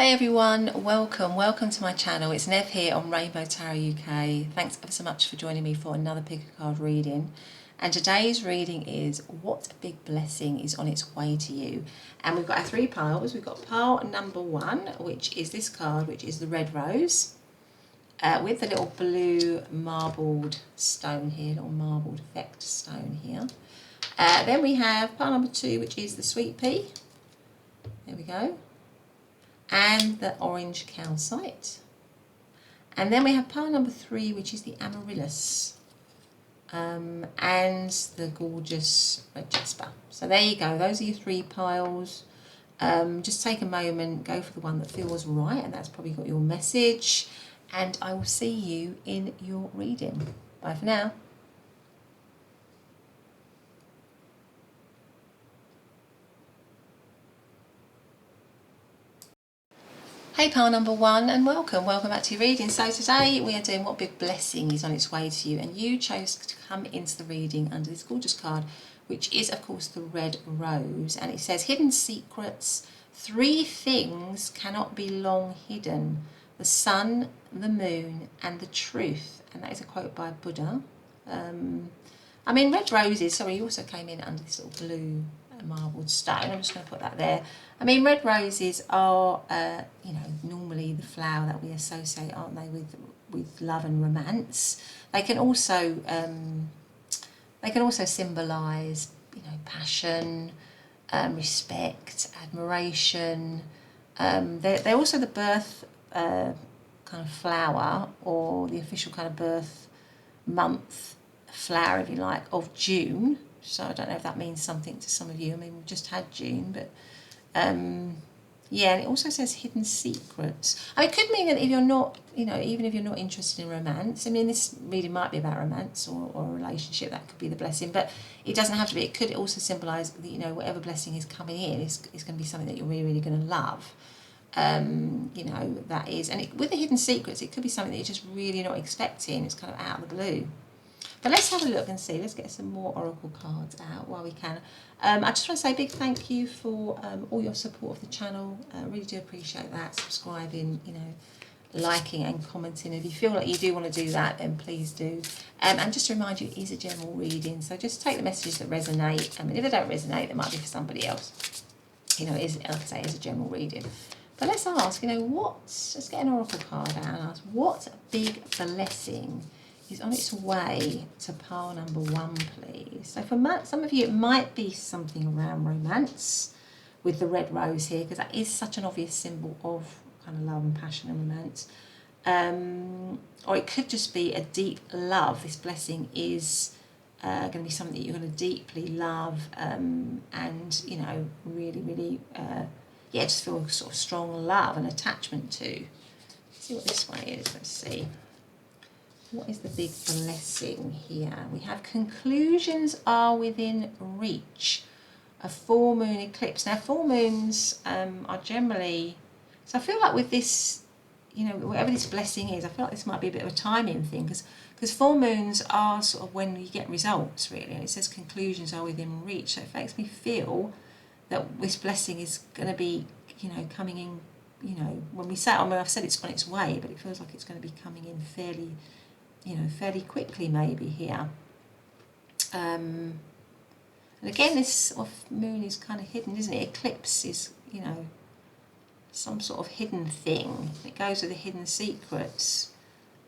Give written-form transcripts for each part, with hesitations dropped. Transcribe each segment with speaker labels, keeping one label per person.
Speaker 1: Hey everyone, welcome to my channel. It's Nev here on Rainbow Tarot UK. Thanks ever so much for joining me for another pick a card reading. And today's reading is What Big Blessing is on its way to you. And we've got our three piles. We've got pile number one, which is this card, which is the red rose, with the little blue marbled stone here, little marbled effect stone here. Then we have pile number two, which is the sweet pea. There we go. And the orange calcite. And then we have pile number three, which is the Amaryllis, and the gorgeous red jasper. So there you go, those are your three piles. Just take a moment, go for the one that feels right, and that's probably got your message, and I will see you in your reading. Bye for now. Hey pile number one, and welcome back to your reading. So today we are doing What Big Blessing is on its way to you, and you chose to come into the reading under this gorgeous card, which is of course the red rose, and it says hidden secrets. Three things cannot be long hidden: the sun, the moon and the truth. And that is a quote by Buddha. I mean, red roses, sorry, you also came in under this little blue marbled stone. I'm just going to put that there. I mean, red roses are, you know, normally the flower that we associate, aren't they, with love and romance. They can also symbolise, you know, passion, respect, admiration. They're also the birth kind of flower, or the official kind of birth month flower, if you like, of June. So I don't know if that means something to some of you. I mean, we've just had June, but yeah, and it also says hidden secrets. I mean, it could mean that if you're not, you know, even if you're not interested in romance, I mean, this reading might be about romance or a relationship, that could be the blessing, but it doesn't have to be. It could also symbolise that, you know, whatever blessing is coming in is going to be something that you're really going to love. You know, that is, and with the hidden secrets, it could be something that you're just really not expecting. It's kind of out of the blue. But let's have a look and see. Let's get some more oracle cards out while we can. I just want to say a big thank you for all your support of the channel. I really do appreciate that. Subscribing, you know, liking and commenting. If you feel like you do want to do that, then please do. And just to remind you, it is a general reading, so just take the messages that resonate. I mean, if they don't resonate, they might be for somebody else. You know, it is, like I say, it's a general reading. But let's ask, you know, let's get an oracle card out and ask, what big blessing is on its way to pile number one, please? So for some of you, it might be something around romance with the red rose here, because that is such an obvious symbol of kind of love and passion and romance. Or it could just be a deep love. This blessing is going to be something that you're going to deeply love, and, you know, really, yeah, just feel sort of strong love and attachment to. Let's see what this way is. Let's see. What is the big blessing here? We have conclusions are within reach. A full moon eclipse. Now, full moons are generally... So I feel like with this, you know, whatever this blessing is, I feel like this might be a bit of a timing thing, because full moons are sort of when you get results, really. And it says conclusions are within reach. So it makes me feel that this blessing is going to be, you know, coming in, you know, when we say, I mean, I've said it's on its way, but it feels like it's going to be coming in fairly, you know, fairly quickly maybe here. And again, this sort of moon is kind of hidden, isn't it? Eclipse is, you know, some sort of hidden thing. It goes with the hidden secrets.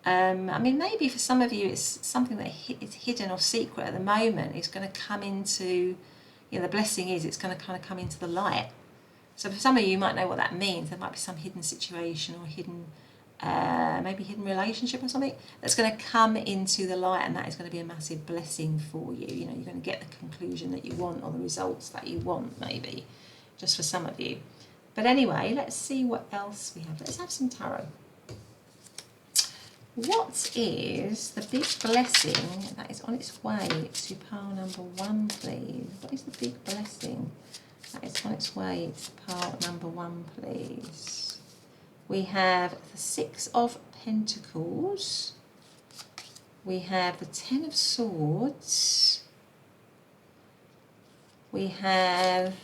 Speaker 1: I mean, maybe for some of you, it's something that is hidden or secret at the moment. It's going to come into, you know, the blessing is it's going to kind of come into the light. So for some of you, you might know what that means. There might be some hidden situation or hidden, maybe hidden relationship or something that's going to come into the light, and that is going to be a massive blessing for you. You know, you're going to get the conclusion that you want, or the results that you want, maybe, just for some of you. But anyway, let's see what else we have. Let's have some tarot. What is the big blessing that is on its way to pile number one, please? What is the big blessing that is on its way to pile number one, please? We have the Six of Pentacles. We have the Ten of Swords. We have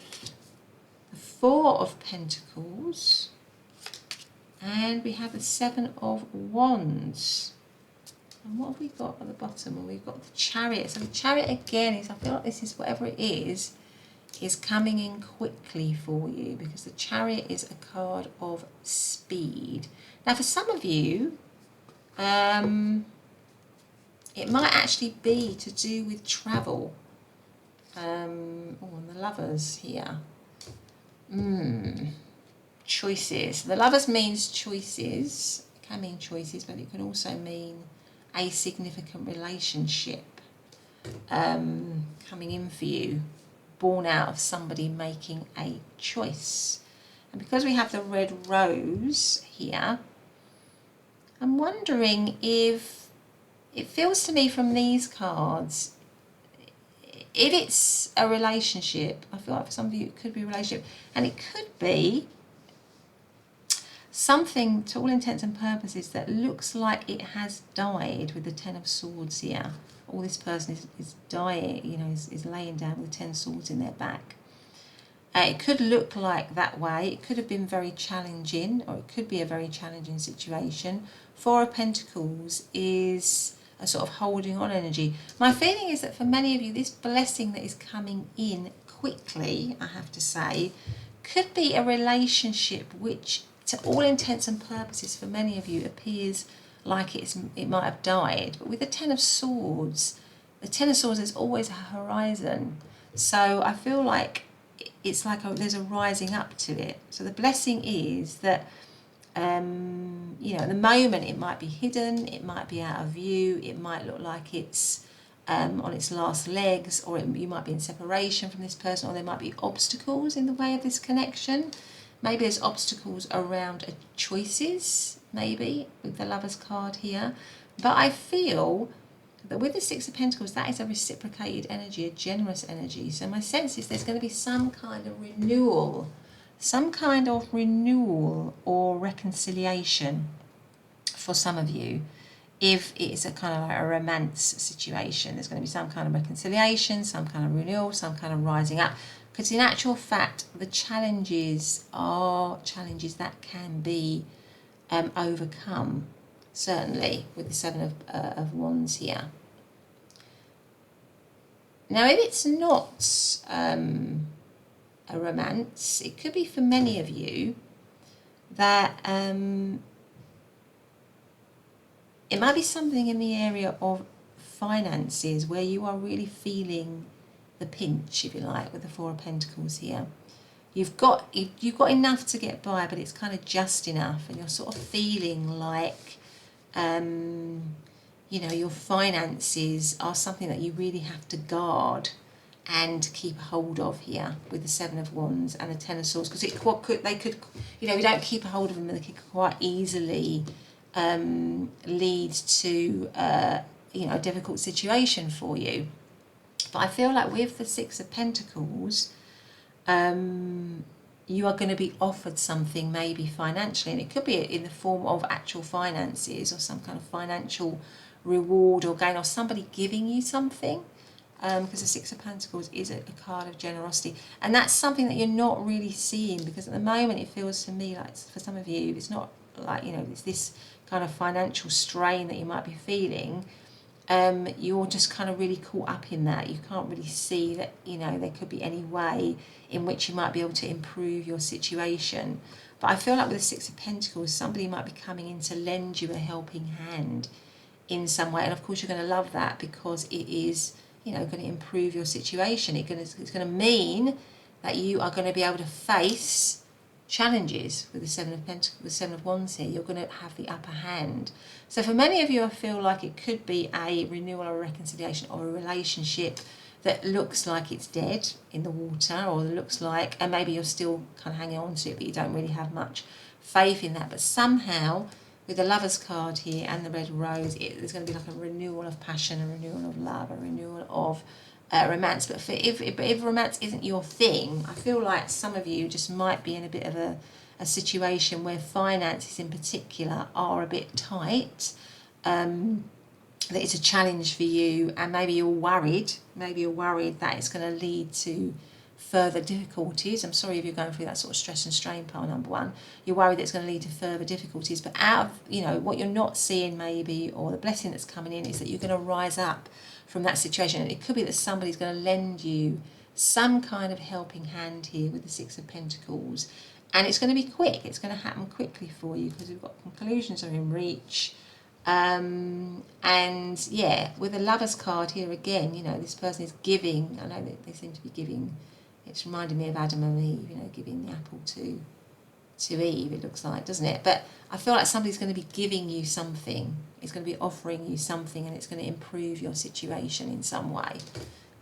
Speaker 1: the Four of Pentacles. And we have the Seven of Wands. And what have we got at the bottom? Well, we've got the Chariot. So the Chariot again is, I feel like this is whatever it is coming in quickly for you, because the Chariot is a card of speed. Now for some of you, it might actually be to do with travel. And the Lovers here. Choices. The Lovers means choices. It can mean choices, but it can also mean a significant relationship coming in for you, born out of somebody making a choice. And because we have the red rose here, I'm wondering if it feels to me from these cards, if it's a relationship, I feel like for some of you it could be a relationship, and it could be something to all intents and purposes that looks like it has died with the Ten of Swords here. Or this person is dying, you know, is laying down with 10 swords in their back. It could look like that way. It could have been very challenging, or it could be a very challenging situation. Four of Pentacles is a sort of holding on energy. My feeling is that for many of you, this blessing that is coming in quickly, I have to say, could be a relationship which, to all intents and purposes, for many of you, appears like it might have died. But with the Ten of Swords, the Ten of Swords is always a horizon. So I feel like it's like there's a rising up to it. So the blessing is that, you know, at the moment it might be hidden, it might be out of view, it might look like it's on its last legs, or you might be in separation from this person, or there might be obstacles in the way of this connection. Maybe there's obstacles around choices, maybe, with the Lover's card here. But I feel that with the Six of Pentacles, that is a reciprocated energy, a generous energy. So my sense is there's going to be some kind of renewal or reconciliation for some of you. If it's a kind of like a romance situation, there's going to be some kind of reconciliation, some kind of renewal, some kind of rising up. Because in actual fact, the challenges are challenges that can be overcome, certainly, with the Seven of Wands here. Now, if it's not a romance, it could be for many of you that it might be something in the area of finances where you are really feeling the pinch, if you like, with the Four of Pentacles here. You've got enough to get by, but it's kind of just enough, and you're sort of feeling like, you know, your finances are something that you really have to guard and keep hold of here with the Seven of Wands and the Ten of Swords, because they could, you know, we don't keep a hold of them, they could quite easily lead to, you know, a difficult situation for you. But I feel like with the Six of Pentacles, you are going to be offered something maybe financially, and it could be in the form of actual finances or some kind of financial reward or gain, or somebody giving you something, because the Six of Pentacles is a card of generosity, and that's something that you're not really seeing, because at the moment it feels to me like, for some of you, it's not like, you know, it's this kind of financial strain that you might be feeling. You're just kind of really caught up in that. You can't really see that, you know, there could be any way in which you might be able to improve your situation. But I feel like with the Six of Pentacles, somebody might be coming in to lend you a helping hand in some way. And of course you're going to love that, because it is, you know, going to improve your situation. It's going to mean that you are going to be able to face challenges with the Seven of Pentacles, the Seven of Wands here. You're going to have the upper hand. So for many of you, I feel like it could be a renewal or a reconciliation or a relationship that looks like it's dead in the water, or looks like, and maybe you're still kind of hanging on to it, but you don't really have much faith in that. But somehow, with the Lover's card here and the red rose, there's going to be like a renewal of passion, a renewal of love, a renewal of romance. But if romance isn't your thing, I feel like some of you just might be in a bit of a situation where finances in particular are a bit tight, that it's a challenge for you, and maybe you're worried that it's going to lead to further difficulties. I'm sorry if you're going through that sort of stress and strain, pile number one. You're worried that it's going to lead to further difficulties, but out of, you know, what you're not seeing maybe, or the blessing that's coming in, is that you're going to rise up from that situation. And it could be that somebody's going to lend you some kind of helping hand here with the Six of Pentacles. And it's going to be quick. It's going to happen quickly for you because we've got conclusions are in reach. And yeah, with the Lovers card here again, you know, this person is giving. I know that they seem to be giving. It's reminding me of Adam and Eve, you know, giving the apple to Eve, it looks like, doesn't it? But I feel like somebody's going to be giving you something. It's going to be offering you something, and it's going to improve your situation in some way.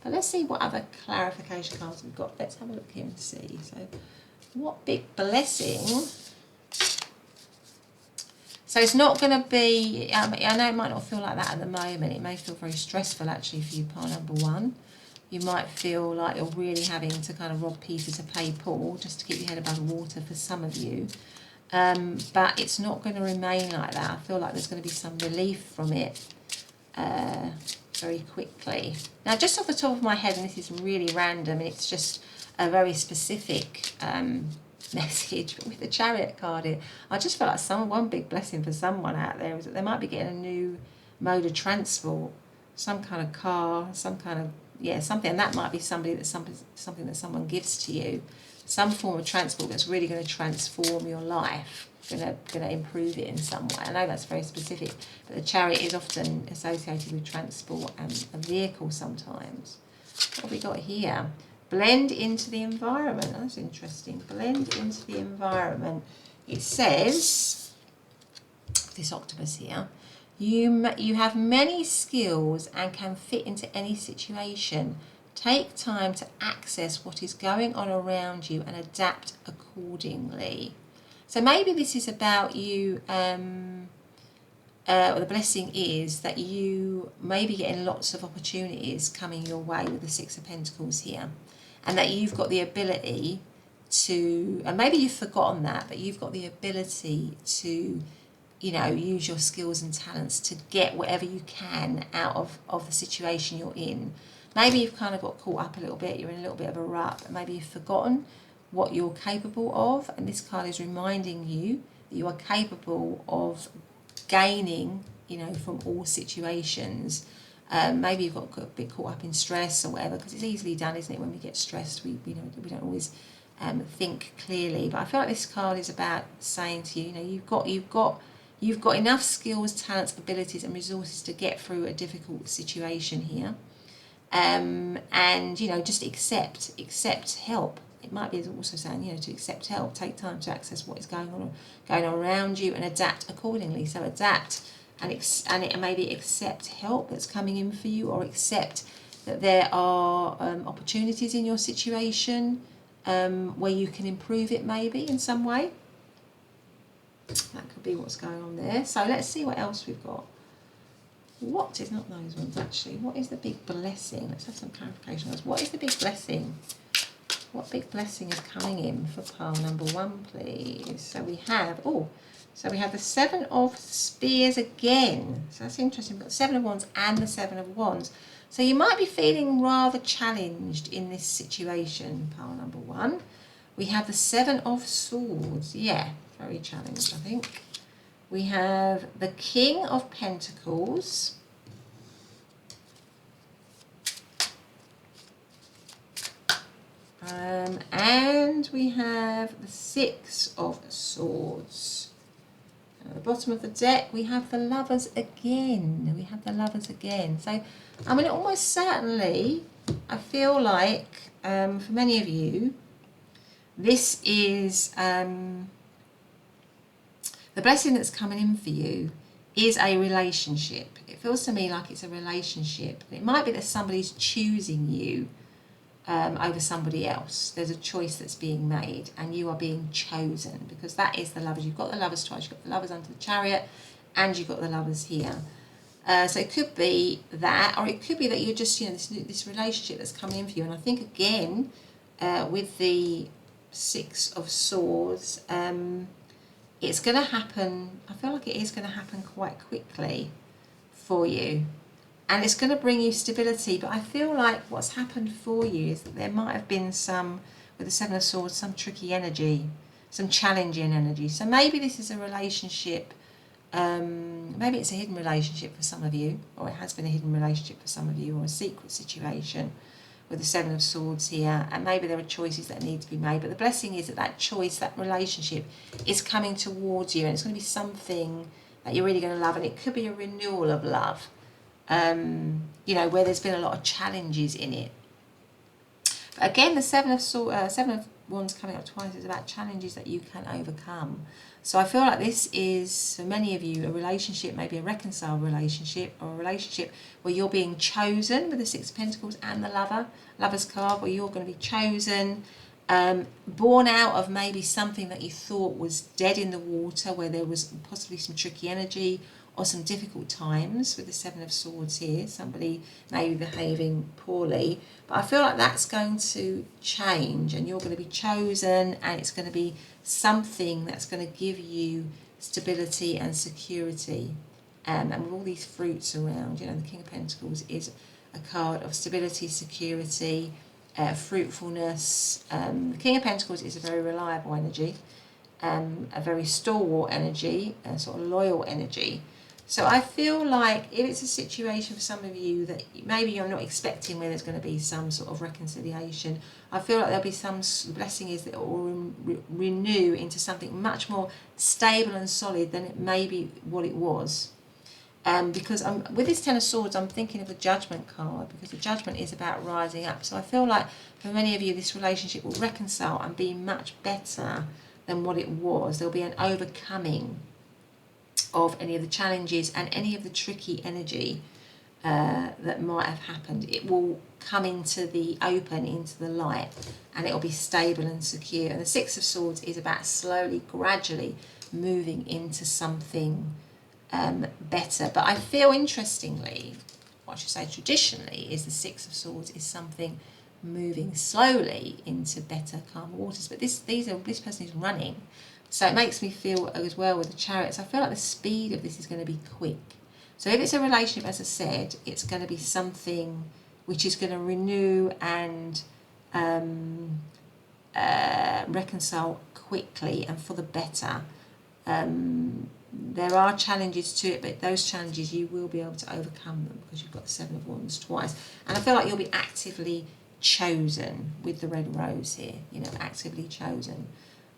Speaker 1: But let's see what other clarification cards we've got. Let's have a look here and see. So, what big blessing? So it's not going to be, I know it might not feel like that at the moment. It may feel very stressful actually for you, pile number one. You might feel like you're really having to kind of rob Peter to pay Paul just to keep your head above water for some of you. But it's not going to remain like that. I feel like there's going to be some relief from it very quickly. Now, just off the top of my head, and this is really random, and it's just a very specific message, but with the Chariot card here, I just felt like one big blessing for someone out there is that they might be getting a new mode of transport, some kind of car, some kind of, yeah, something, and that might be something that someone gives to you, some form of transport that's really going to transform your life, going to improve it in some way. I know that's very specific, but the Chariot is often associated with transport and a vehicle sometimes. What have we got here? Blend into the environment. That's interesting. Blend into the environment. It says, this octopus here, you have many skills and can fit into any situation. Take time to access what is going on around you and adapt accordingly. So maybe this is about you, the blessing is that you may be getting lots of opportunities coming your way with the Six of Pentacles here. And that you've got the ability to, and maybe you've forgotten that, but you've got the ability to, you know, use your skills and talents to get whatever you can out of the situation you're in. Maybe you've kind of got caught up a little bit, you're in a little bit of a rut, but maybe you've forgotten what you're capable of, and this card is reminding you that you are capable of gaining, you know, from all situations. Maybe you've got a bit caught up in stress or whatever, because it's easily done, isn't it? When we get stressed, we don't always think clearly. But I feel like this card is about saying to you, you know, you've got enough skills, talents, abilities, and resources to get through a difficult situation here. And you know, just accept help. It might be also saying, you know, to accept help, take time to access what is going on around you, and adapt accordingly. So adapt. And maybe accept help that's coming in for you, or accept that there are opportunities in your situation where you can improve it maybe in some way. That could be what's going on there. So let's see what else we've got. What is, not those ones actually, what is the big blessing? Let's have some clarification. What is the big blessing? What big blessing is coming in for pile number one, please? So we have, so we have the Seven of Spears again. So that's interesting. We've got the Seven of Wands and the Seven of Wands. So you might be feeling rather challenged in this situation, pile number one. We have the Seven of Swords. Yeah, very challenged, I think. We have the King of Pentacles. And we have the Six of Swords. At the bottom of the deck, we have the Lovers again. We have the Lovers again. So, I mean, almost certainly, I feel like, for many of you, this is, the blessing that's coming in for you is a relationship. It feels to me like it's a relationship. It might be that somebody's choosing you over somebody else. There's a choice that's being made, and you are being chosen, because that is the Lovers. You've got the Lovers twice. You've got the Lovers under the Chariot, and you've got the Lovers here. So it could be that, or it could be that you're just, you know, this relationship that's coming in for you. And I think again, with the Six of Swords, it's going to happen. I feel like it is going to happen quite quickly for you. and it's going to bring you stability. But I feel like what's happened for you is that there might have been some, with the Seven of Swords, some tricky energy, some challenging energy. So maybe this is a relationship, maybe it's a hidden relationship for some of you, or it has been a hidden relationship for some of you, or a secret situation with the Seven of Swords here, and maybe there are choices that need to be made. But the blessing is that that choice, that relationship, is coming towards you, and it's going to be something that you're really going to love, and it could be a renewal of love, you know, where there's been a lot of challenges in it. But again, the Seven of Wands coming up twice is about challenges that you can overcome. So I feel like this is, for many of you, a relationship, maybe a reconciled relationship, or a relationship where you're being chosen with the Six of Pentacles and the Lover's card, where you're going to be chosen, born out of maybe something that you thought was dead in the water, where there was possibly some tricky energy or some difficult times with the Seven of Swords here, somebody maybe behaving poorly. But I feel like that's going to change, and you're going to be chosen, and it's going to be something that's going to give you stability and security. And with all these fruits around, you know, the King of Pentacles is a card of stability, security, fruitfulness. The King of Pentacles is a very reliable energy, a very stalwart energy, a sort of loyal energy. So I feel like if it's a situation for some of you that maybe you're not expecting, where there's going to be some sort of reconciliation, I feel like there'll be some, the blessing is that it will renew into something much more stable and solid than it may be what it was. Because with this Ten of Swords, I'm thinking of the Judgment card, because the Judgment is about rising up. So I feel like for many of you, this relationship will reconcile and be much better than what it was. There'll be an overcoming of any of the challenges and any of the tricky energy that might have happened. It will come into the open, into the light, and it will be stable and secure. And the Six of Swords is about slowly, gradually moving into something better. But I feel, interestingly, what I should say traditionally, is the Six of Swords is something moving slowly into better, calmer waters. But this person is running. So it makes me feel as well with the Chariots. I feel like the speed of this is going to be quick. So if it's a relationship, as I said, it's going to be something which is going to renew and reconcile quickly and for the better. There are challenges to it, but those challenges you will be able to overcome them, because you've got the Seven of Wands twice. And I feel like you'll be actively chosen with the red rose here, you know, actively chosen.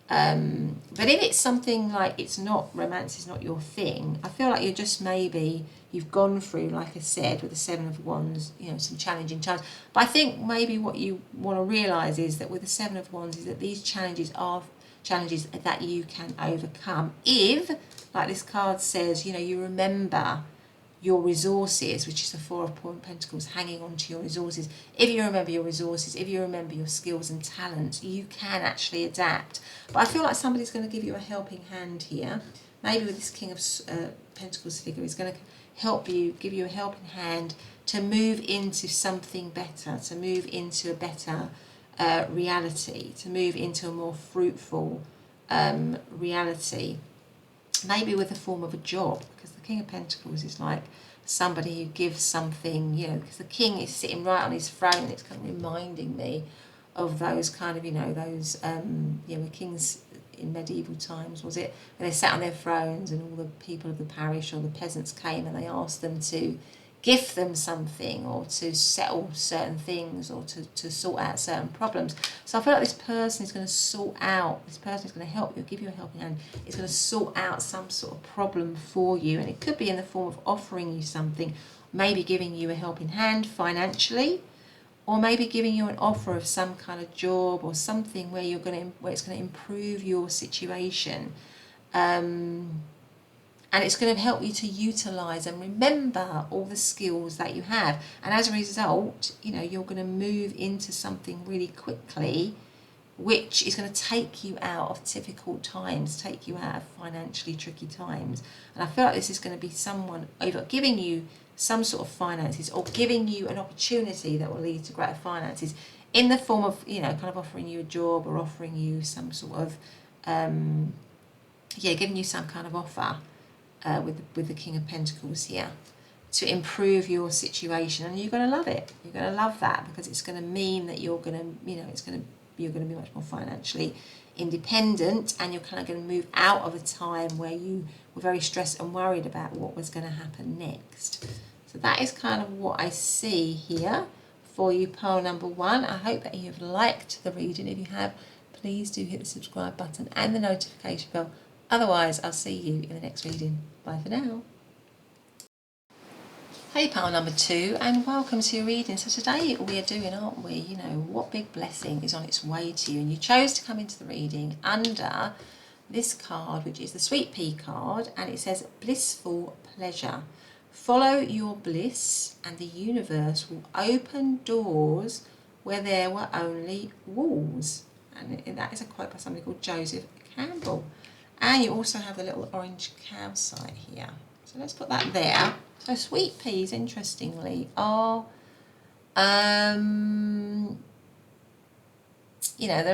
Speaker 1: But if it's something like it's not, romance is not your thing, I feel like you're just, maybe you've gone through, like I said, with the Seven of Wands, you know, some challenging challenges. But I think maybe what you want to realise is that with the Seven of Wands is that these challenges are challenges that you can overcome if, like this card says, you know, you remember your resources, which is the Four of Pentacles, hanging on to your resources. If you remember your resources, if you remember your skills and talents, you can actually adapt. But I feel like somebody's going to give you a helping hand here. Maybe with this King of Pentacles figure, is going to help you, give you a helping hand to move into something better, to move into a better reality, to move into a more fruitful reality. Maybe with a form of a job, because the King of Pentacles is like somebody who gives something, you know, because the King is sitting right on his throne, and it's kind of reminding me of those kind of, you know, those, you know, the kings in medieval times, was it, when they sat on their thrones and all the people of the parish or the peasants came and they asked them to gift them something, or to settle certain things, or to sort out certain problems. So I feel like this person is going to sort out, this person is going to help you, give you a helping hand, is going to sort out some sort of problem for you. And it could be in the form of offering you something, maybe giving you a helping hand financially, or maybe giving you an offer of some kind of job or something where you're going to, where it's going to improve your situation. And it's going to help you to utilise and remember all the skills that you have. And as a result, you know, you're going to move into something really quickly, which is going to take you out of difficult times, take you out of financially tricky times. And I feel like this is going to be someone either giving you some sort of finances, or giving you an opportunity that will lead to greater finances in the form of, you know, kind of offering you a job, or offering you some sort of, giving you some kind of offer. With the King of Pentacles here. to improve your situation, and you're going to love it. You're going to love that, because it's going to mean that you're going to, you're going to be much more financially independent, and you're kind of going to move out of a time where you were very stressed and worried about what was going to happen next. So that is kind of what I see here for you, pile number 1. I hope that you've liked the reading. If you have, please do hit the subscribe button and the notification bell. Otherwise, I'll see you in the next reading. Bye for now. Hey, pile number 2, and welcome to your reading. So today we are doing, aren't we, what big blessing is on its way to you? And you chose to come into the reading under this card, which is the Sweet Pea card, and it says blissful pleasure. Follow your bliss and the universe will open doors where there were only walls. And that is a quote by somebody called Joseph Campbell. And you also have the little orange cow site here. So let's put that there. So sweet peas, interestingly, are, they're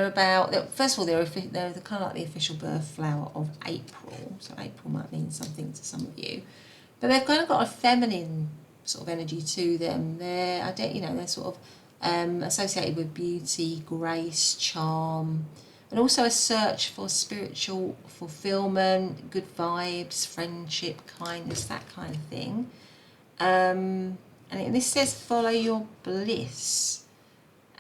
Speaker 1: about, first of all, they're kind of like the official birth flower of April. So April might mean something to some of you. But they've kind of got a feminine sort of energy to them. They're sort of associated with beauty, grace, charm, and also a search for spiritual fulfillment, good vibes, friendship, kindness, that kind of thing. And this says follow your bliss,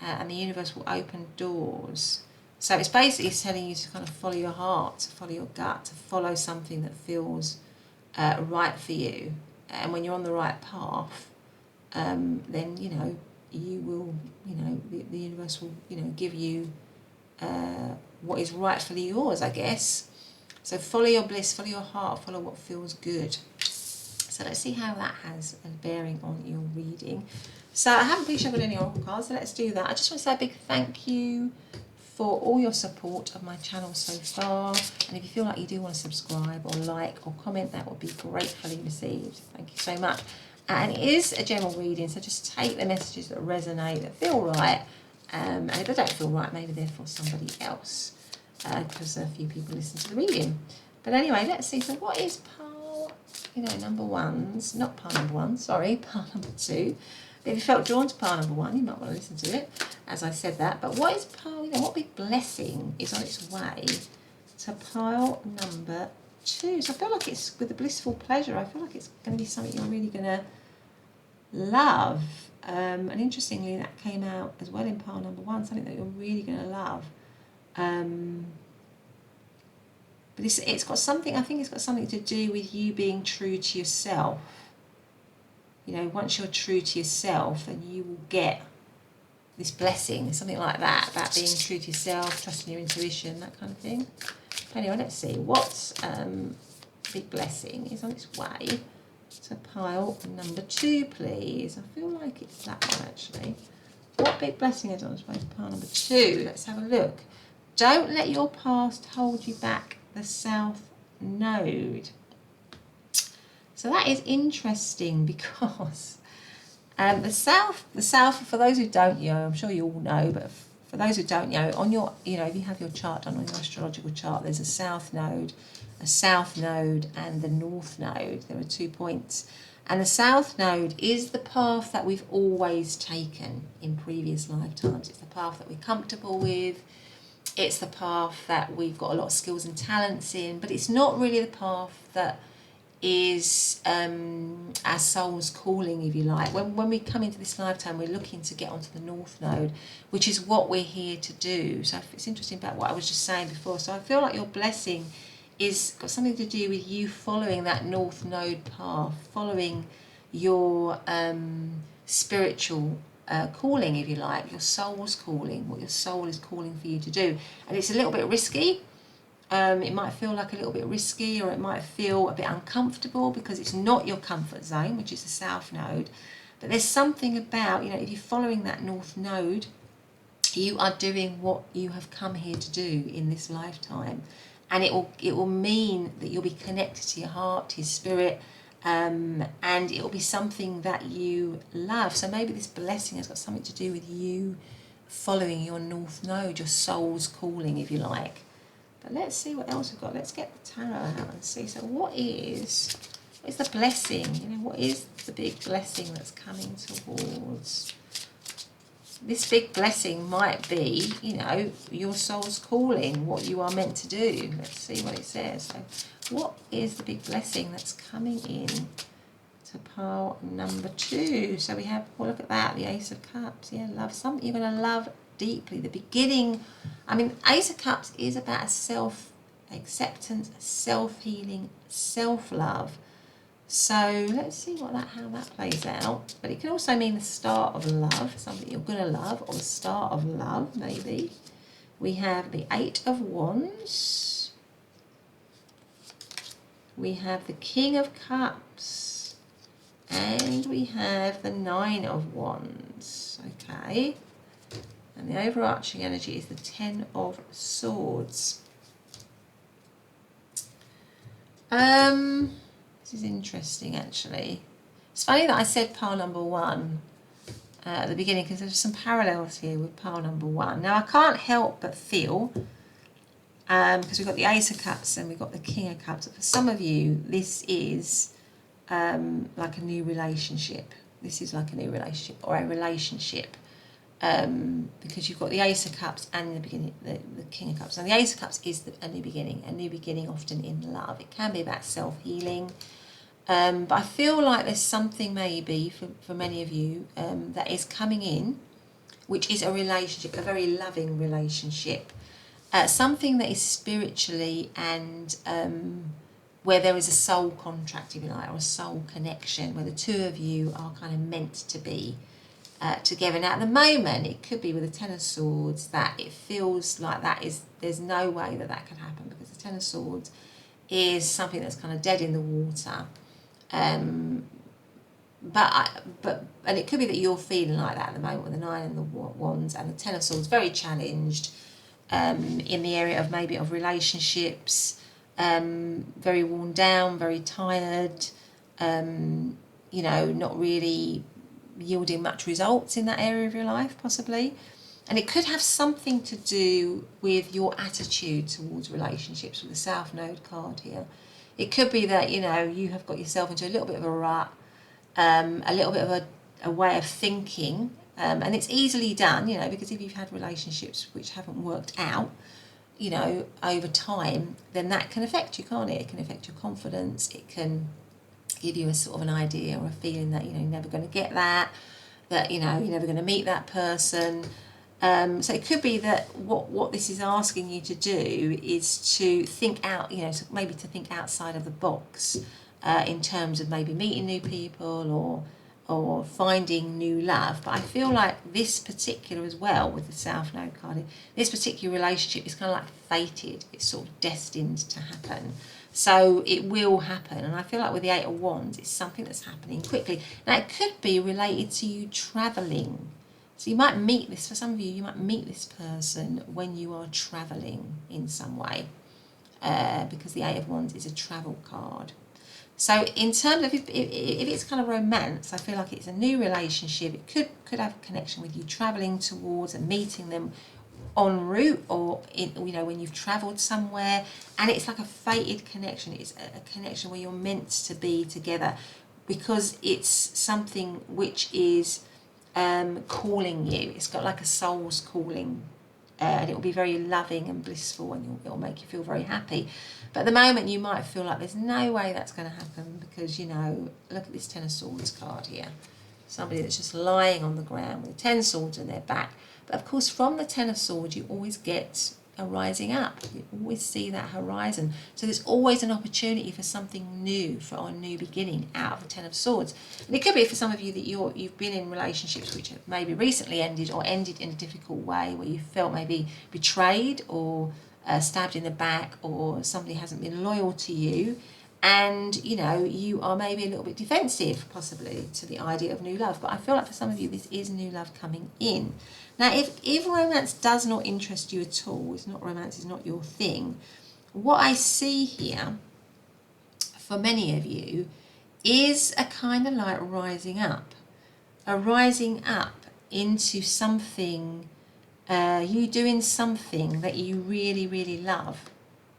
Speaker 1: and the universe will open doors. So it's basically telling you to kind of follow your heart, to follow your gut, to follow something that feels right for you. And when you're on the right path, then you will, the universe will, give you what is rightfully yours, I guess. So follow your bliss, follow your heart, follow what feels good. So let's see how that has a bearing on your reading. So I haven't pre-shuffled any oracle cards, so let's do that. I just want to say a big thank you for all your support of my channel so far. And if you feel like you do want to subscribe or like or comment, that would be gratefully received. Thank you so much. And it is a general reading, so just take the messages that resonate, that feel right. And if they don't feel right, maybe they're for somebody else, because a few people listen to the reading. But anyway, let's see. So what is pile, number 1's, not pile number 1, sorry, pile number 2. If you felt drawn to pile number 1, you might want to listen to it, as I said that. But what is pile, what big blessing is on its way to pile number 2? So I feel like it's, with the blissful pleasure, I feel like it's going to be something you're really going to love. And interestingly, that came out as well in pile number 1, something that you're really going to love. But it's got something, I think it's got something to do with you being true to yourself. Once you're true to yourself, then you will get this blessing, something like that, about being true to yourself, trusting your intuition, that kind of thing. Anyway, let's see. What big blessing is on its way to pile number 2, please? I feel like it's that one, actually. What big blessing is on its way to pile number 2? Let's have a look. Don't let your past hold you back, the South Node. So that is interesting, because the south, for those who don't know, I'm sure you all know, but for those who don't know, on your, if you have your chart done on your astrological chart, there's a south node, and the north node. There are 2 points. And the south node is the path that we've always taken in previous lifetimes. It's the path that we're comfortable with. It's the path that we've got a lot of skills and talents in, but it's not really the path that is our soul's calling, if you like. When we come into this lifetime, we're looking to get onto the north node, which is what we're here to do. So it's interesting about what I was just saying before. So I feel like your blessing is got something to do with you following that north node path, following your spiritual calling, if you like, your soul's calling, what your soul is calling for you to do. And it's a little bit risky. It might feel like a little bit risky, or it might feel a bit uncomfortable because it's not your comfort zone, which is the south node. But there's something about, if you're following that north node, you are doing what you have come here to do in this lifetime. And it will mean that you'll be connected to your heart, to your spirit, and it will be something that you love. So maybe this blessing has got something to do with you following your north node, your soul's calling, if you like. But let's see what else we've got. Let's get the tarot out and see. So what is What is the blessing? You know, what is the big blessing that's coming towards? This big blessing might be, you know, your soul's calling, what you are meant to do. Let's see what it says. So what is the big blessing that's coming in to pile number 2? So we have, well, look at that, the Ace of Cups. Yeah, love, something you're going to love deeply. The beginning, I mean, Ace of Cups is about a self-acceptance, self-healing, self-love. So let's see how that plays out. But it can also mean the start of love, something you're going to love, or the start of love, maybe. We have the 8 of Wands. We have the King of Cups. And we have the 9 of Wands. Okay. And the overarching energy is the 10 of Swords. This is interesting, actually. It's funny that I said pile number 1 at the beginning, because there's some parallels here with pile number 1. Now, I can't help but feel, because we've got the Ace of Cups and we've got the King of Cups, for some of you, this is like a new relationship. This is like a new relationship, or a relationship. Because you've got the Ace of Cups and the King of Cups. And the Ace of Cups is a new beginning often in love. It can be about self-healing. But I feel like there's something maybe for many of you that is coming in, which is a relationship, a very loving relationship. Something that is spiritually and where there is a soul contract, if you like, or a soul connection, where the two of you are kind of meant to be together. Now, at the moment, it could be with the Ten of Swords that it feels like there's no way that can happen, because the Ten of Swords is something that's kind of dead in the water. And it could be that you're feeling like that at the moment with the 9 and the Wands and the 10 of Swords, very challenged in the area of maybe of relationships, very worn down, very tired, you know, not really yielding much results in that area of your life, possibly. And it could have something to do with your attitude towards relationships, with the South Node card here. It could be that, you know, you have got yourself into a little bit of a rut, a little bit of a way of thinking, and it's easily done, you know, because if you've had relationships which haven't worked out, you know, over time, then that can affect you, can't it? It can affect your confidence. It can give you a sort of an idea or a feeling that, you know, you're never going to get that, you know, you're never going to meet that person. So it could be that what this is asking you to do is to think out, you know, so maybe to think outside of the box in terms of maybe meeting new people or finding new love. But I feel like this particular as well, with the South Node card, this particular relationship is kind of like fated. It's sort of destined to happen. So it will happen. And I feel like with the 8 of Wands, it's something that's happening quickly. Now, it could be related to you travelling. So you might meet this, for some of you, you might meet this person when you are travelling in some way, because the 8 of Wands is a travel card. So in terms of, if it's kind of romance, I feel like it's a new relationship. It could have a connection with you travelling towards and meeting them en route, or you know, when you've travelled somewhere, and it's like a fated connection. It's a connection where you're meant to be together, because it's something which is calling you. It's got like a soul's calling, and it will be very loving and blissful, and it'll make you feel very happy. But at the moment, you might feel like there's no way that's going to happen, because, you know, look at this 10 of Swords card here. Somebody that's just lying on the ground with the 10 swords in their back. But of course, from the 10 of Swords, you always get a rising up. You always see that horizon. So there's always an opportunity for something new, for a new beginning out of the 10 of Swords. And it could be for some of you that you've been in relationships which have maybe recently ended, or ended in a difficult way, where you felt maybe betrayed or stabbed in the back, or somebody hasn't been loyal to you. And, you know, you are maybe a little bit defensive, possibly, to the idea of new love. But I feel like for some of you, this is new love coming in. Now, if romance does not interest you at all, romance is not your thing, what I see here, for many of you, is a kind of like rising up. A rising up into something, you doing something that you really, really love.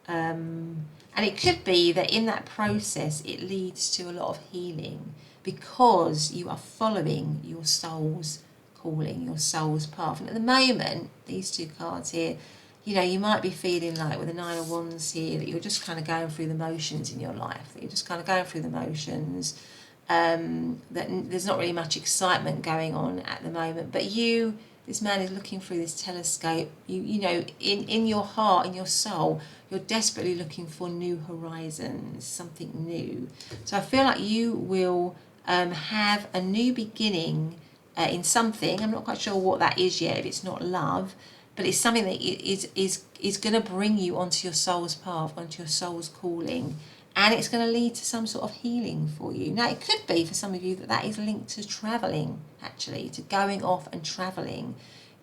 Speaker 1: And And it could be that in that process, it leads to a lot of healing because you are following your soul's calling, your soul's path. And at the moment, these two cards here, you know, you might be feeling like with the Nine of Wands here that you're just kind of going through the motions in your life, that you're just kind of going through the motions, that there's not really much excitement going on at the moment. But you, this man is looking through this telescope. You know, in your heart, in your soul, you're desperately looking for new horizons, something new. So I feel like you will have a new beginning in something. I'm not quite sure what that is yet, if it's not love, but it's something that is going to bring you onto your soul's path, onto your soul's calling, and it's going to lead to some sort of healing for you. Now, it could be for some of you that is linked to travelling, actually, to going off and travelling,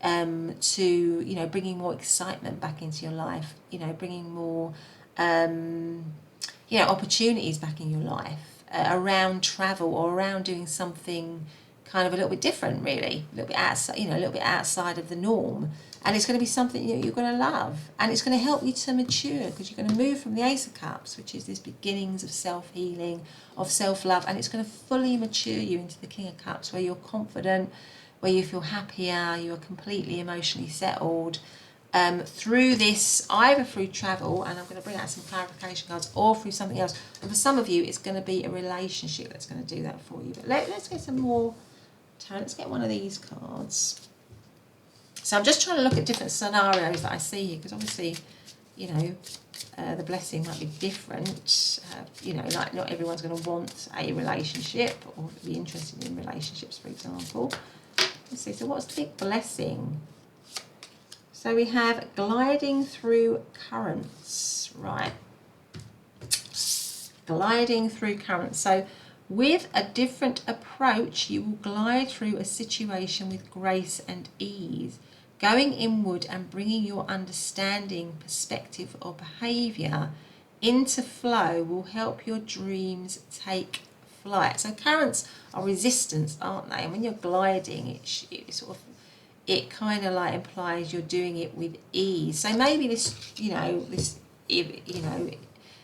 Speaker 1: to, you know, bringing more excitement back into your life, you know, bringing more, you know, opportunities back in your life around travel or around doing something kind of a little bit different, really, a little bit outside, you know, a little bit outside of the norm. And it's going to be something that you're going to love, and it's going to help you to mature, because you're going to move from the Ace of Cups, which is this beginnings of self-healing, of self-love, and it's going to fully mature you into the King of Cups, where you're confident, where you feel happier, you are completely emotionally settled, through this, either through travel, and I'm going to bring out some clarification cards, or through something else. And for some of you, it's going to be a relationship that's going to do that for you. But let's get some more tarot. Let's get one of these cards. So I'm just trying to look at different scenarios that I see here, because obviously, you know, the blessing might be different. You know, like not everyone's going to want a relationship or be interested in relationships, for example. Let's see, so what's the big blessing? So we have gliding through currents, right? Gliding through currents. So with a different approach, you will glide through a situation with grace and ease. Going inward and bringing your understanding, perspective or behaviour into flow will help your dreams take flight. So currents are resistance, aren't they? And when you're gliding, it sort of, it kind of like implies you're doing it with ease. So maybe this, you know,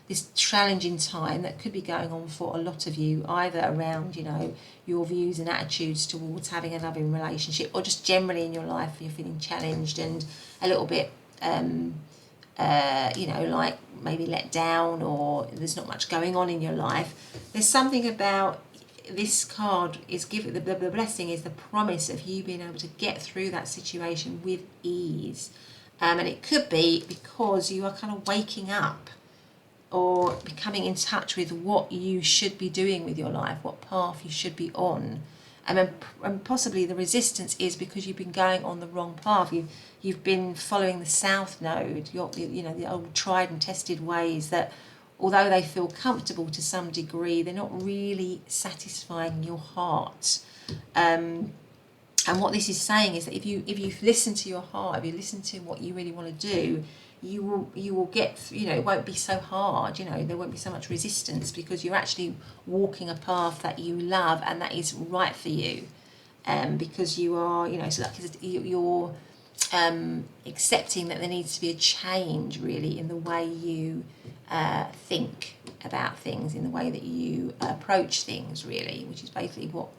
Speaker 1: this challenging time that could be going on for a lot of you, either around, you know, your views and attitudes towards having a loving relationship, or just generally in your life you're feeling challenged and a little bit, you know, like maybe let down, or there's not much going on in your life. There's something about this card is giving the blessing is the promise of you being able to get through that situation with ease, and it could be because you are kind of waking up or becoming in touch with what you should be doing with your life, what path you should be on, and possibly the resistance is because you've been going on the wrong path. You've been following the South Node, you know, the old tried and tested ways that, although they feel comfortable to some degree, they're not really satisfying your heart. And what this is saying is that if you listen to your heart, if you listen to what you really want to do, you will get, you know, it won't be so hard, you know, there won't be so much resistance, because you're actually walking a path that you love and that is right for you, because you are, you know, so like you're accepting that there needs to be a change really in the way you think about things, in the way that you approach things really, which is basically what,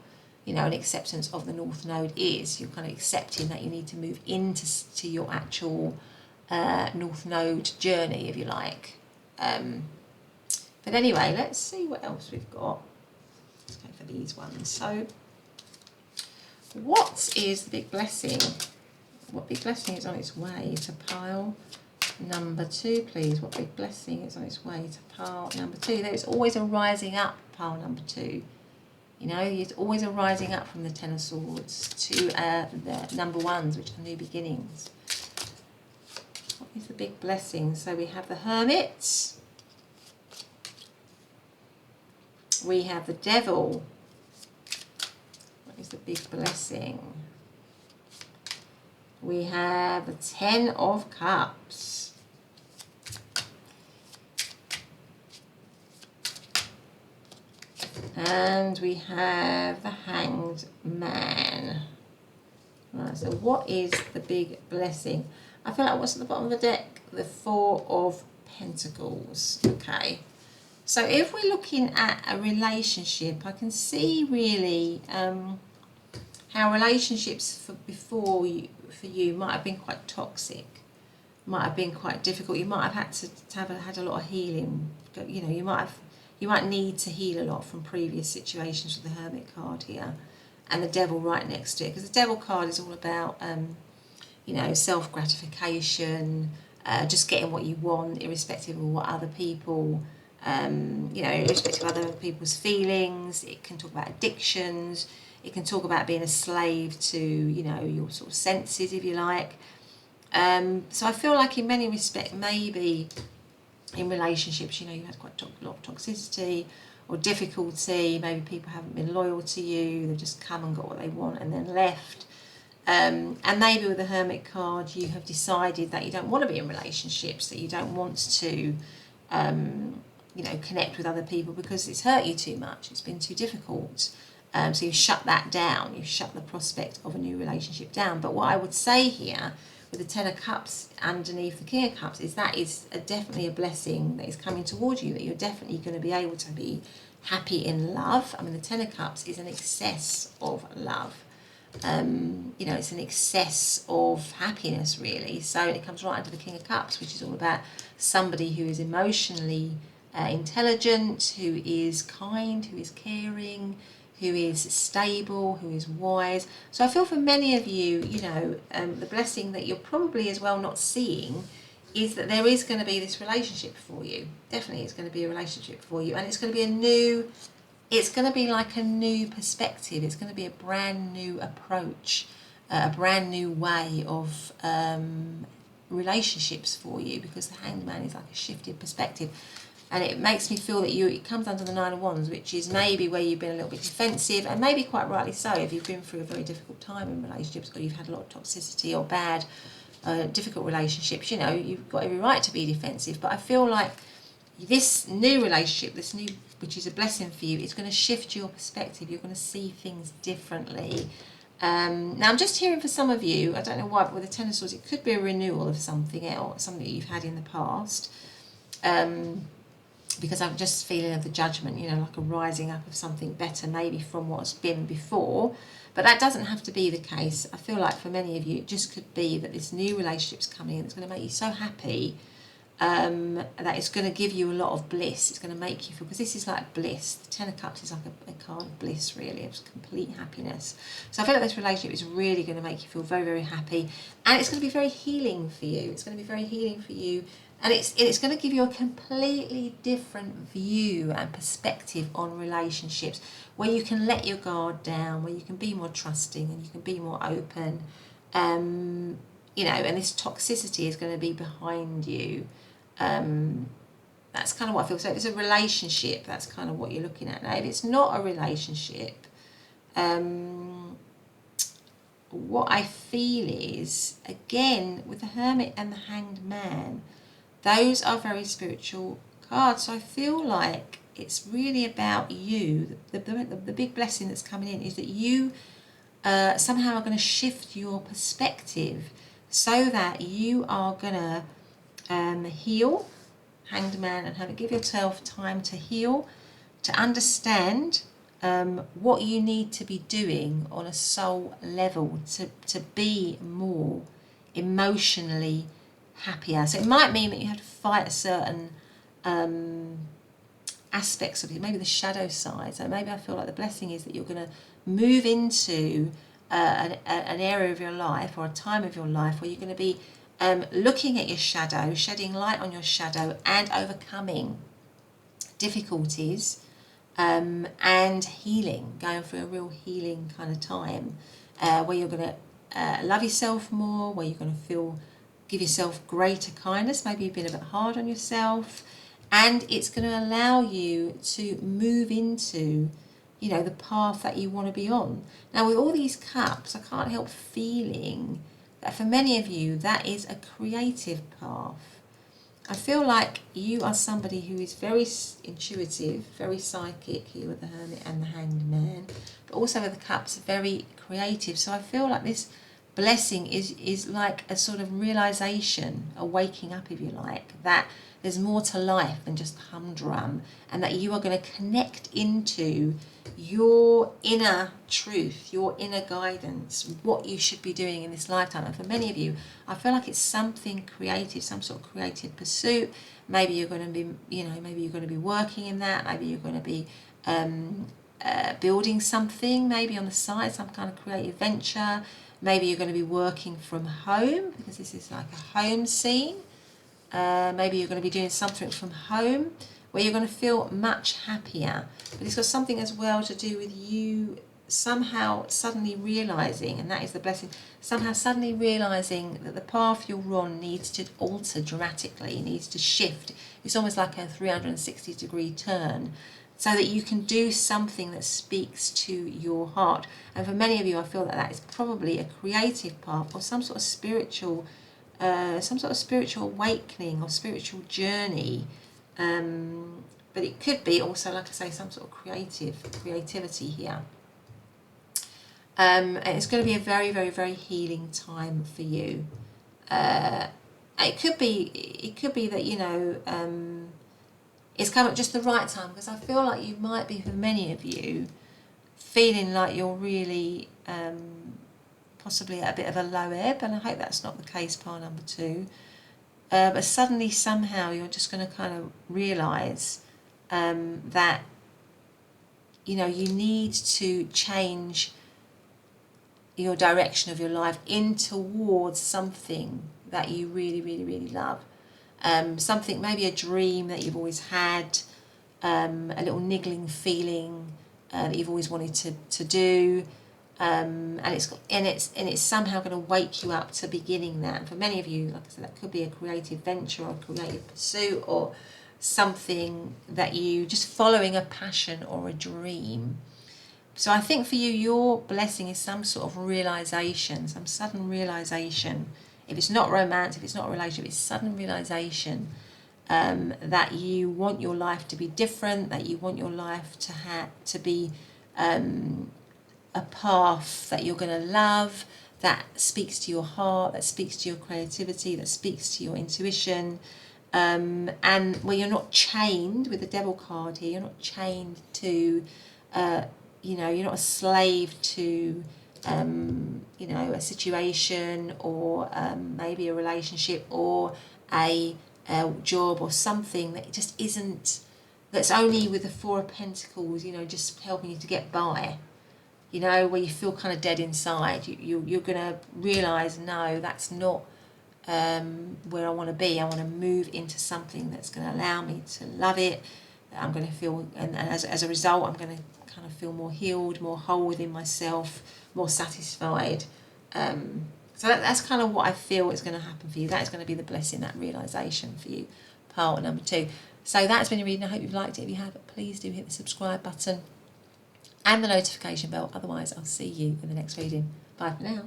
Speaker 1: you know, an acceptance of the North Node is. You're kind of accepting that you need to move into your actual North Node journey, if you like. But anyway, let's see what else we've got. Let's go for these ones. So what is the big blessing? What big blessing is on its way to pile number 2, please? What big blessing is on its way to pile number 2? There is always a rising up, pile number 2. You know, there's always a rising up from the Ten of Swords to the number 1s, which are new beginnings. What is the big blessing? So we have the Hermit. We have the Devil. What is the big blessing? We have the Ten of Cups. And we have the Hanged Man. Right, so what is the big blessing? I feel like what's at the bottom of the deck? The Four of Pentacles. Okay. So if we're looking at a relationship, I can see really how relationships for you might have been quite toxic, might have been quite difficult. You might have had to have had a lot of healing. You know, you might need to heal a lot from previous situations with the Hermit card here, and the Devil right next to it, because the Devil card is all about you know, self gratification, just getting what you want, irrespective of what other people. You know, irrespective of other people's feelings. It can talk about addictions. It can talk about being a slave to, you know, your sort of senses, if you like. So I feel like in many respects, maybe in relationships, you know, you've had quite a lot of toxicity or difficulty. Maybe people haven't been loyal to you. They've just come and got what they want and then left. And maybe with the Hermit card, you have decided that you don't want to be in relationships, that you don't want to you know, connect with other people because it's hurt you too much, it's been too difficult. So you've shut that down, you've shut the prospect of a new relationship down. But what I would say here, with the Ten of Cups underneath the King of Cups, is that is definitely a blessing that is coming towards you, that you're definitely going to be able to be happy in love. I mean, the Ten of Cups is an excess of love. You know, it's an excess of happiness, really. So it comes right under the King of Cups, which is all about somebody who is emotionally intelligent, who is kind, who is caring, who is stable, who is wise. So I feel for many of you, you know, the blessing that you're probably as well not seeing is that there is going to be this relationship for you. Definitely it's going to be a relationship for you, and it's going to be a new, it's going to be like a new perspective. It's going to be a brand new approach, a brand new way of relationships for you, because the Hanged Man is like a shifted perspective. And it makes me feel that it comes under the Nine of Wands, which is maybe where you've been a little bit defensive, and maybe quite rightly so if you've been through a very difficult time in relationships, or you've had a lot of toxicity or bad, difficult relationships. You know, you've got every right to be defensive. But I feel like this new relationship, this new, which is a blessing for you, it's going to shift your perspective. You're going to see things differently. Now, I'm just hearing for some of you, I don't know why, but with the Ten of Swords, it could be a renewal of something else, something that you've had in the past. Because I'm just feeling of the Judgment, you know, like a rising up of something better, maybe from what's been before. But that doesn't have to be the case. I feel like for many of you, it just could be that this new relationship's coming in. It's going to make you so happy that it's going to give you a lot of bliss. It's going to make you feel, because this is like bliss. The Ten of Cups is like a card of bliss, really. It's complete happiness. So I feel like this relationship is really going to make you feel very, very happy. And it's going to be very healing for you. It's going to be very healing for you. And it's going to give you a completely different view and perspective on relationships, where you can let your guard down, where you can be more trusting and you can be more open. You know, and this toxicity is going to be behind you. That's kind of what I feel. So if it's a relationship, that's kind of what you're looking at now. If it's not a relationship, what I feel is, again, with the Hermit and the Hanged Man, those are very spiritual cards. So I feel like it's really about you. The big blessing that's coming in is that you somehow are going to shift your perspective so that you are going to heal. Hanged Man and Hermit, give yourself time to heal, to understand what you need to be doing on a soul level to be more emotionally happier. So it might mean that you have to fight a certain aspects of it, maybe the shadow side. So maybe I feel like the blessing is that you're going to move into an area of your life, or a time of your life, where you're going to be looking at your shadow, shedding light on your shadow, and overcoming difficulties, and healing, going through a real healing kind of time, where you're going to love yourself more, where you're going to give yourself greater kindness. Maybe you've been a bit hard on yourself, and it's going to allow you to move into, you know, the path that you want to be on. Now, with all these cups, I can't help feeling that for many of you, that is a creative path. I feel like you are somebody who is very intuitive, very psychic, here with the Hermit and the Hanged Man, but also with the cups, very creative. So I feel like this blessing is like a sort of realization, a waking up, if you like, that there's more to life than just humdrum, and that you are going to connect into your inner truth, your inner guidance, what you should be doing in this lifetime. And for many of you, I feel like it's something creative, some sort of creative pursuit. Maybe you're going to be, maybe you're going to be working in that. Maybe you're going to be building something, maybe on the side, some kind of creative venture. Maybe you're going to be working from home, because this is like a home scene. Maybe you're going to be doing something from home where you're going to feel much happier. But it's got something as well to do with you somehow suddenly realising, and that is the blessing, somehow suddenly realising that the path you're on needs to alter dramatically, needs to shift. It's almost like a 360-degree turn, so that you can do something that speaks to your heart. And for many of you, I feel that that is probably a creative path, or some sort of spiritual awakening or spiritual journey. But it could be also, like I say, some sort of creativity here. And it's going to be a very, very, very healing time for you. It could be that, it's come at just the right time, because I feel like you might be, for many of you, feeling like you're really possibly at a bit of a low ebb, and I hope that's not the case, pile number 2. But suddenly, somehow, you're just going to kind of realise that, you need to change your direction of your life in towards something that you really, really, really love. Something, maybe a dream that you've always had, a little niggling feeling that you've always wanted to do. And it's somehow going to wake you up to beginning that. And for many of you, like I said, that could be a creative venture or a creative pursuit, or something that you just following a passion or a dream. So I think for you, your blessing is some sort of realization, some sudden realization. If it's not romance, if it's not a relationship, it's sudden realization that you want your life to be different, that you want your life to be a path that you're going to love, that speaks to your heart, that speaks to your creativity, that speaks to your intuition, and where you're not chained with the Devil card here. You're not chained to, you're not a slave to, a situation, or maybe a relationship, or a job, or something that just isn't, that's only with the Four of Pentacles, just helping you to get by. Where you feel kind of dead inside. You're going to realise, no, that's not where I want to be. I want to move into something that's going to allow me to love it. I'm going to feel, and as a result, I'm going to kind of feel more healed, more whole within myself, more satisfied. So that's kind of what I feel is going to happen for you. That is going to be the blessing, that realisation for you, part number 2. So that's been your reading. I hope you've liked it. If you have, please do hit the subscribe button and the notification bell. Otherwise, I'll see you in the next reading. Bye for now.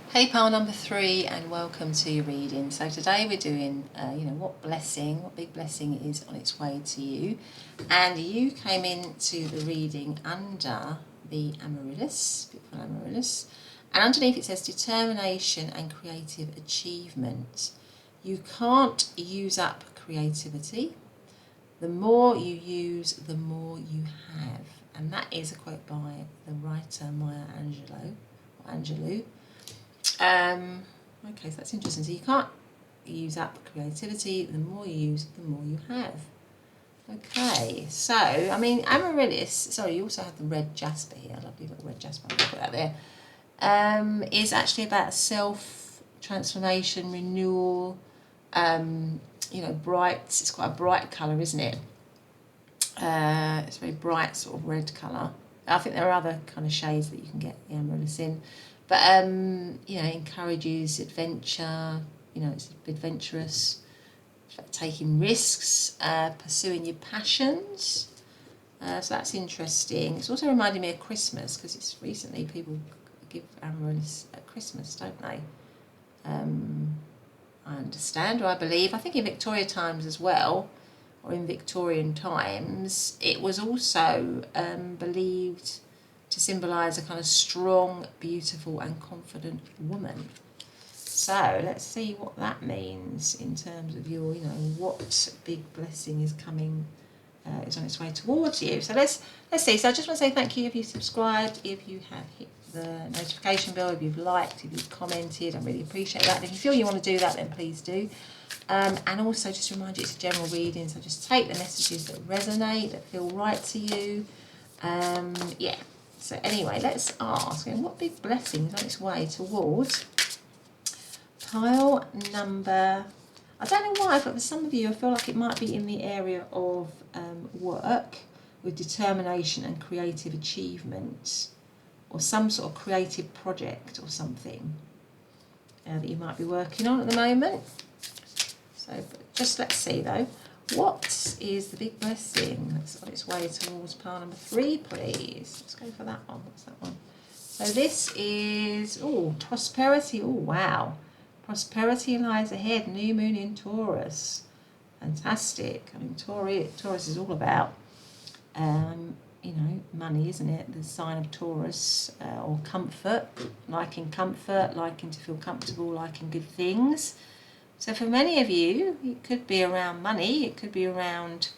Speaker 1: Hey, pile number 3, and welcome to your reading. So today we're doing, what big blessing is on its way to you. And you came into the reading under the Amaryllis, beautiful Amaryllis. And underneath it says determination and creative achievement. You can't use up creativity. The more you use, the more you have. And that is a quote by the writer Maya Angelou. Okay, so that's interesting. So you can't use up creativity. The more you use, the more you have. Okay, so, Amaryllis, sorry, you also have the red jasper here. Lovely little red jasper, I'll put that there. Is actually about self-transformation, renewal, bright. It's quite a bright colour, isn't it? It's a very bright sort of red colour. I think there are other kind of shades that you can get the Amaryllis in. But, encourages adventure, it's adventurous, it's about taking risks, pursuing your passions. So that's interesting. It's also reminding me of Christmas, because it's recently people give Amaryllis at Christmas, don't they? I understand, or I believe. I think in Victoria times as well, or in Victorian times, it was also believed to symbolise a kind of strong, beautiful and confident woman. So let's see what that means in terms of your, what big blessing is coming, is on its way towards you. So let's see. So I just want to say thank you if you subscribed, if you have hit the notification bell, if you've liked, if you've commented. I really appreciate that. And if you feel you want to do that, then please do. And also just remind you it's a general reading, so just take the messages that resonate, that feel right to you. Yeah. So anyway, let's ask, what big blessing is on its way towards pile number, I don't know why, but for some of you, I feel like it might be in the area of work with determination and creative achievement, or some sort of creative project or something that you might be working on at the moment. So just let's see though, what is the big blessing that's on its way towards pile number 3, please? Let's go for that one. What's that one? So this is, prosperity. Oh, wow. Prosperity lies ahead. New moon in Taurus. Fantastic. I mean, Taurus is all about, money, isn't it? The sign of Taurus, or comfort, liking to feel comfortable, liking good things. So for many of you, it could be around money. It could be around,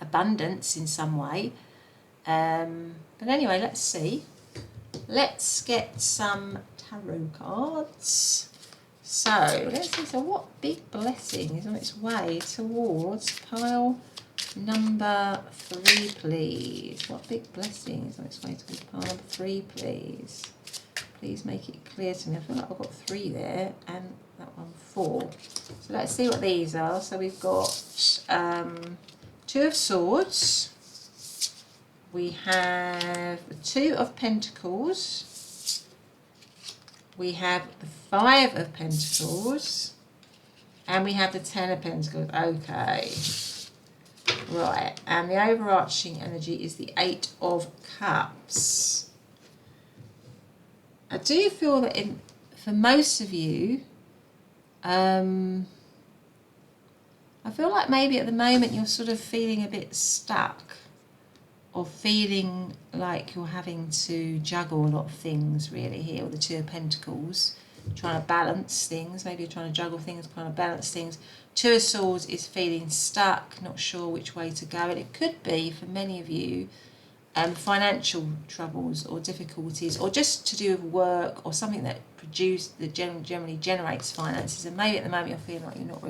Speaker 1: abundance in some way. But anyway, let's see. Let's get some tarot cards. So let's see. So what big blessing is on its way towards pile number 3, please? What big blessing is on its way towards pile number 3, please? Please make it clear to me. I feel like I've got 3 there and that one 4. So let's see what these are. So we've got 2 of Swords. We have the 2 of Pentacles. We have the 5 of Pentacles. And we have the 10 of Pentacles. Okay. Right. And the overarching energy is the 8 of Cups. I do feel that for most of you, I feel like maybe at the moment you're sort of feeling a bit stuck, or feeling like you're having to juggle a lot of things really here with the 2 of Pentacles, trying to balance things. Maybe you're trying to juggle things, trying to balance things. 2 of Swords is feeling stuck, not sure which way to go. And it could be, for many of you, financial troubles or difficulties, or just to do with work or something that generally generates finances. And maybe at the moment you're feeling like you're not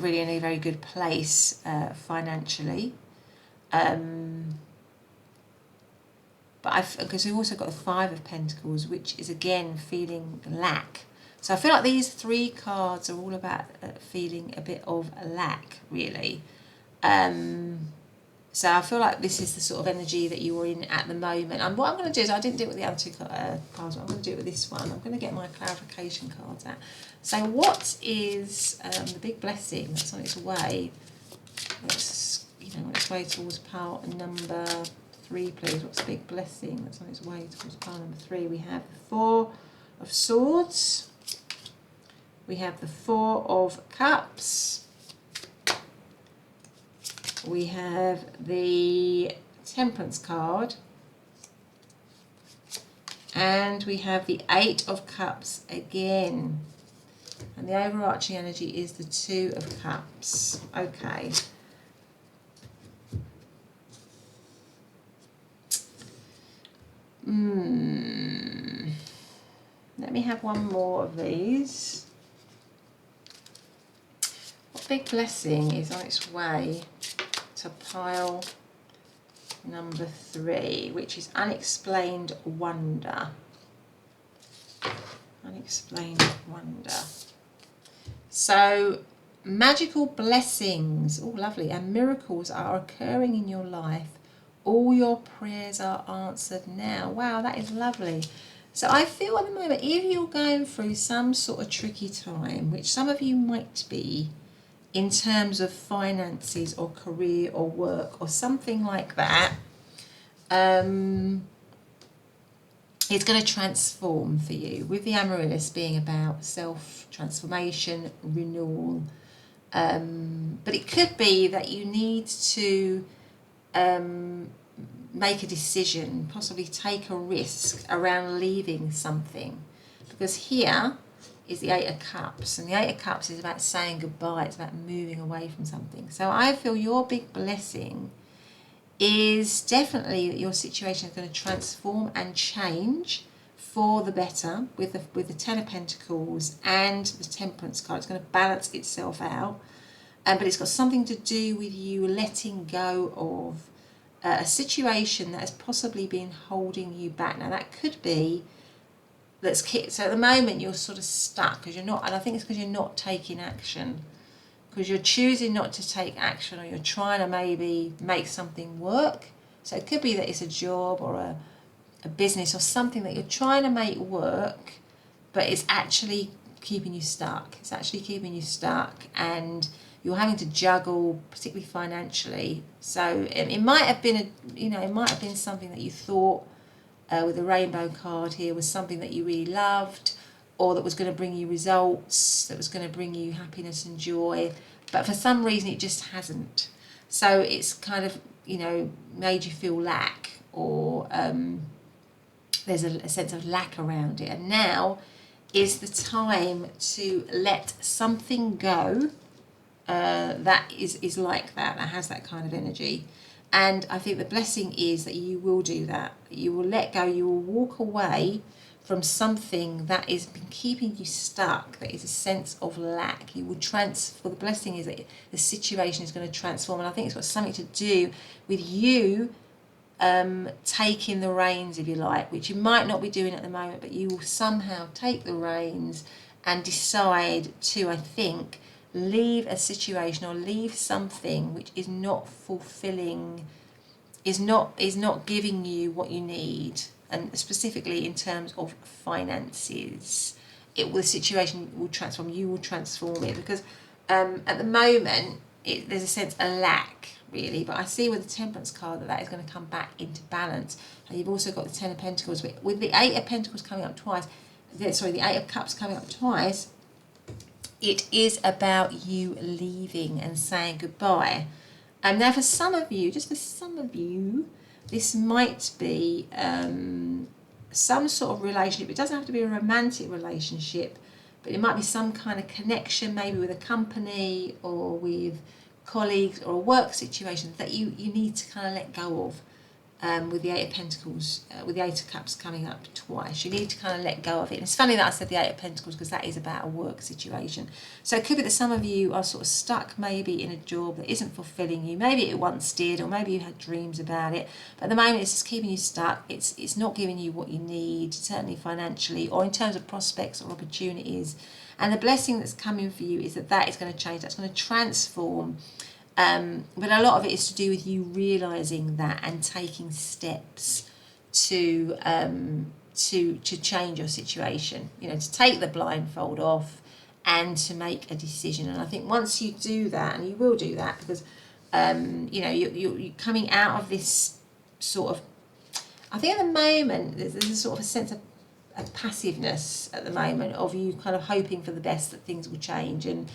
Speaker 1: really in a very good place financially. But because we've also got the 5 of Pentacles, which is again feeling lack. So I feel like these 3 cards are all about feeling a bit of lack, really. So I feel like this is the sort of energy that you're in at the moment. And what I'm going to do is, I didn't do it with the other 2 cards, but I'm going to do it with this one. I'm going to get my clarification cards out. So what is the big blessing that's on its way? That's, on its way towards pile number 3, please. What's the big blessing that's on its way towards pile number 3? We have the 4 of Swords. We have the 4 of Cups. We have the Temperance card. And we have the 8 of Cups again. And the overarching energy is the 2 of Cups. Okay. Let me have one more of these. What big blessing is on its way to pile number 3, which is unexplained wonder. Unexplained wonder. So, magical blessings, oh lovely, and miracles are occurring in your life. All your prayers are answered now. Wow, that is lovely. So I feel at the moment, if you're going through some sort of tricky time, which some of you might be, in terms of finances or career or work or something like that, it's going to transform for you, with the Amaryllis being about self-transformation, renewal. But it could be that you need to make a decision, possibly take a risk around leaving something. Because here is the Eight of Cups, and the Eight of Cups is about saying goodbye, it's about moving away from something. So I feel your big blessing is definitely that your situation is going to transform and change for the better with the Ten of Pentacles and the Temperance card. It's going to balance itself out, but it's got something to do with you letting go of a situation that has possibly been holding you back. Now that could be so at the moment you're sort of stuck because you're not, and I think it's because you're not taking action, because you're choosing not to take action, or you're trying to maybe make something work. So it could be that it's a job or a business or something that you're trying to make work, but it's actually keeping you stuck. It's actually keeping you stuck, and you're having to juggle, particularly financially. So it might have been it might have been something that you thought with the rainbow card here was something that you really loved, or that was going to bring you results, that was going to bring you happiness and joy, but for some reason it just hasn't. So it's kind of made you feel lack, or there's a sense of lack around it. And now is the time to let something go that is like that has that kind of energy. And I think the blessing is that you will do that. You will let go, you will walk away from something that has been keeping you stuck, that is a sense of lack. You will transfer. The blessing is that the situation is going to transform, and I think it's got something to do with you taking the reins, if you like, which you might not be doing at the moment, but you will somehow take the reins and decide to, I think, leave a situation or leave something which is not fulfilling, is not giving you what you need, and specifically in terms of finances. The situation will transform. You will transform it, because at the moment there's a sense of lack, really, but I see with the Temperance card that is going to come back into balance. And you've also got the Ten of Pentacles with the Eight of Pentacles coming up twice. The Eight of Cups coming up twice. It is about you leaving and saying goodbye. And now for some of you, this might be some sort of relationship. It doesn't have to be a romantic relationship, but it might be some kind of connection, maybe with a company or with colleagues or a work situation that you need to kind of let go of. With the Eight of Pentacles, with the Eight of Cups coming up twice, you need to kind of let go of it. And it's funny that I said the Eight of Pentacles, because that is about a work situation. So it could be that some of you are sort of stuck maybe in a job that isn't fulfilling you. Maybe it once did, or maybe you had dreams about it, but at the moment it's just keeping you stuck. It's not giving you what you need, certainly financially or in terms of prospects or opportunities. And the blessing that's coming for you is that is going to change. That's going to transform. But a lot of it is to do with you realising that and taking steps to change your situation, to take the blindfold off and to make a decision. And I think once you do that, and you will do that, because you're coming out of this sort of, I think at the moment there's a sort of a sense of passiveness at the moment, of you kind of hoping for the best, that things will change and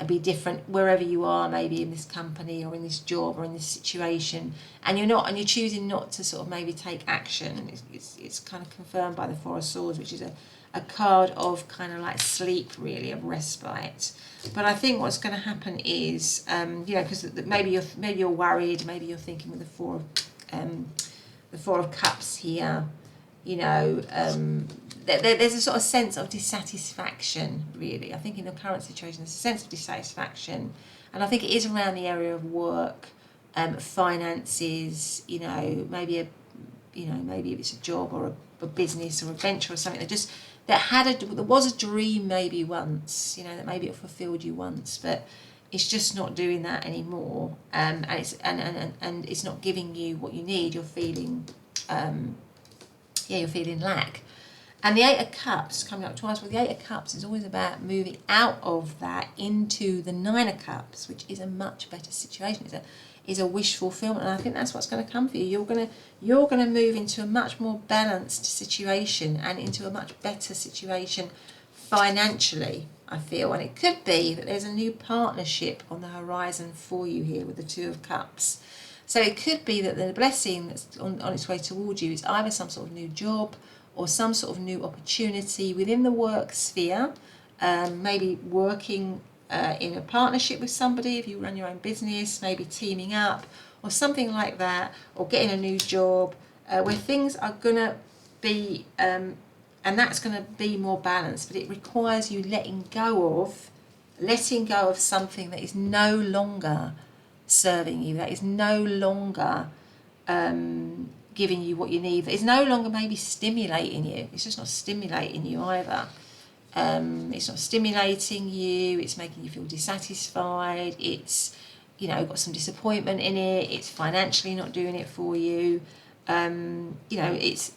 Speaker 1: be different wherever you are, maybe in this company or in this job or in this situation, and you're choosing not to sort of maybe take action. It's kind of confirmed by the Four of Swords, which is a card of kind of like sleep, really, of respite. But I think what's going to happen is, because maybe you're worried, maybe you're thinking with the Four of Cups here, there's a sort of sense of dissatisfaction, really. I think in the current situation there's a sense of dissatisfaction, and I think it is around the area of work, finances, maybe maybe it's a job or a business or a venture or something that was a dream maybe once, that maybe it fulfilled you once, but it's just not doing that anymore, and it's not giving you what you need. You're feeling you're feeling lack. And the Eight of Cups coming up twice. Well, the Eight of Cups is always about moving out of that into the Nine of Cups, which is a much better situation. It's a wish fulfillment, and I think that's what's going to come for you. You're going to move into a much more balanced situation and into a much better situation financially, I feel. And it could be that there's a new partnership on the horizon for you here with the Two of Cups. So it could be that the blessing that's on its way towards you is either some sort of new job or some sort of new opportunity within the work sphere, maybe working in a partnership with somebody if you run your own business, maybe teaming up or something like that, or getting a new job where things are going to be, and that's going to be more balanced, but it requires you letting go of something that is no longer serving you, that is no longer giving you what you need, that is no longer maybe stimulating you. It's just not stimulating you either. It's not stimulating you, it's making you feel dissatisfied, it's, you know, got some disappointment in it, it's financially not doing it for you. You know, it's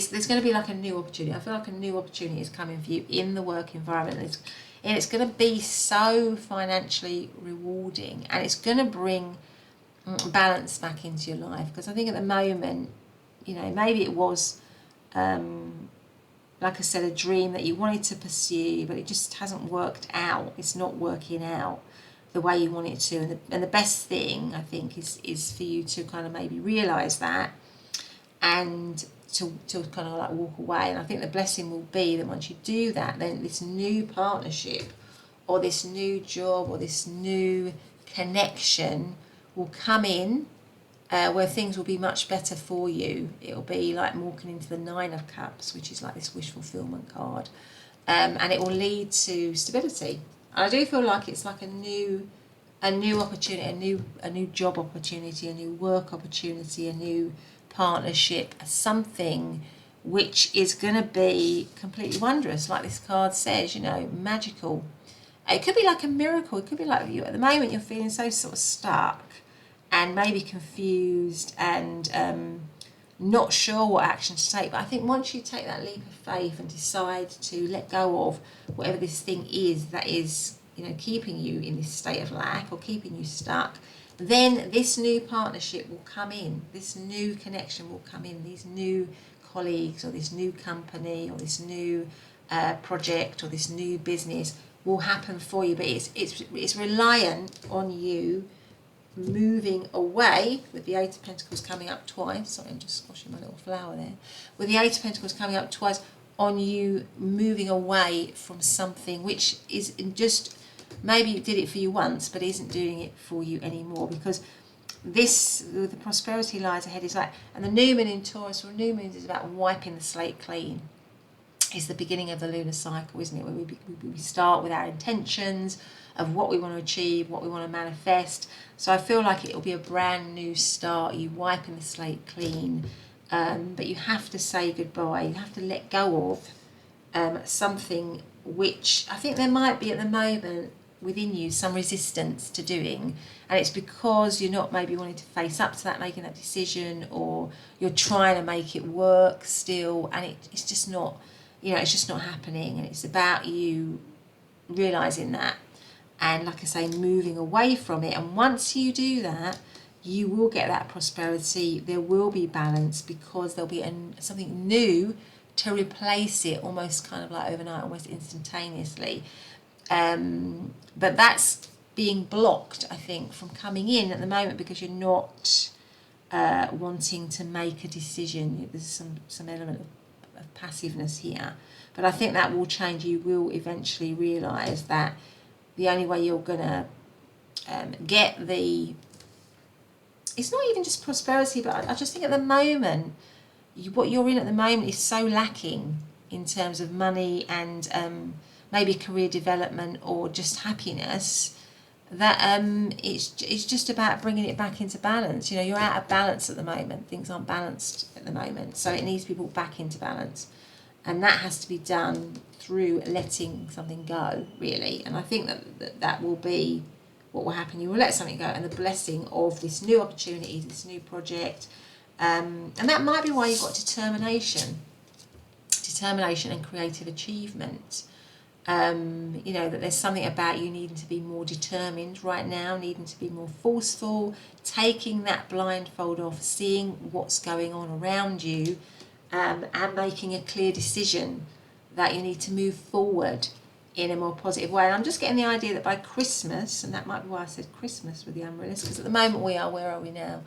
Speaker 1: there's going to be like a new opportunity. I feel like a new opportunity is coming for you in the work environment, and it's going to be so financially rewarding, and it's going to bring balance back into your life. Because I think at the moment, you know, maybe it was, like I said, a dream that you wanted to pursue, but it just hasn't worked out. It's not working out the way you want it to. And the best thing, I think, is for you to kind of maybe realise that, and to kind of like walk away. And I think the blessing will be that once you do that, then this new partnership or this new job or this new connection will come in, where things will be much better for you. It'll be like walking into the 9 of Cups, which is like this wish fulfillment card, and it will lead to stability. And I do feel like it's like a new opportunity, a new job opportunity, a new work opportunity, a new partnership, something which is going to be completely wondrous, like this card says, you know, magical. It could be like a miracle. It could be like you at the moment you're feeling so sort of stuck and maybe confused and not sure what action to take. But I think once you take that leap of faith and decide to let go of whatever this thing is that is, you know, keeping you in this state of lack or keeping you stuck, then this new partnership will come in, this new connection will come in, these new colleagues or this new company or this new project or this new business will happen for you. But it's reliant on you moving away, with the 8 of Pentacles coming up twice. Sorry, I'm just squashing my little flower there. With the 8 of Pentacles coming up twice, on you moving away from something which is just, maybe you did it for you once but isn't doing it for you anymore. Because this, the prosperity lies ahead, is like, and the new moon in Taurus, or new moon, is about wiping the slate clean. It's the beginning of the lunar cycle, isn't it? Where we start with our intentions of what we want to achieve, what we want to manifest. So I feel like it will be a brand new start, you wiping the slate clean. But you have to say goodbye. You have to let go of something which I think there might be at the moment within you some resistance to doing, and it's because you're not maybe wanting to face up to that, making that decision, or you're trying to make it work still, and it's just not, you know, it's just not happening. And it's about you realising that, and like I say, moving away from it. And once you do that, you will get that prosperity. There will be balance, because there'll be something new to replace it, almost kind of like overnight, almost instantaneously. But that's being blocked, I think, from coming in at the moment, because you're not wanting to make a decision. There's some element of passiveness here. But I think that will change. You will eventually realise that the only way you're going to get the... It's not even just prosperity, but I just think at the moment, what you're in at the moment is so lacking in terms of money and maybe career development or just happiness, that it's just about bringing it back into balance. You know, you're out of balance at the moment. Things aren't balanced at the moment. So it needs to be brought back into balance. And that has to be done through letting something go, really. And I think that will be what will happen. You will let something go, and the blessing of this new opportunity, this new project, and that might be why you've got determination and creative achievement. You know, that there's something about you needing to be more determined right now, needing to be more forceful, taking that blindfold off, seeing what's going on around you, and making a clear decision that you need to move forward in a more positive way. And I'm just getting the idea that by Christmas, and that might be why I said Christmas with the Amaryllis, because at the moment where are we now?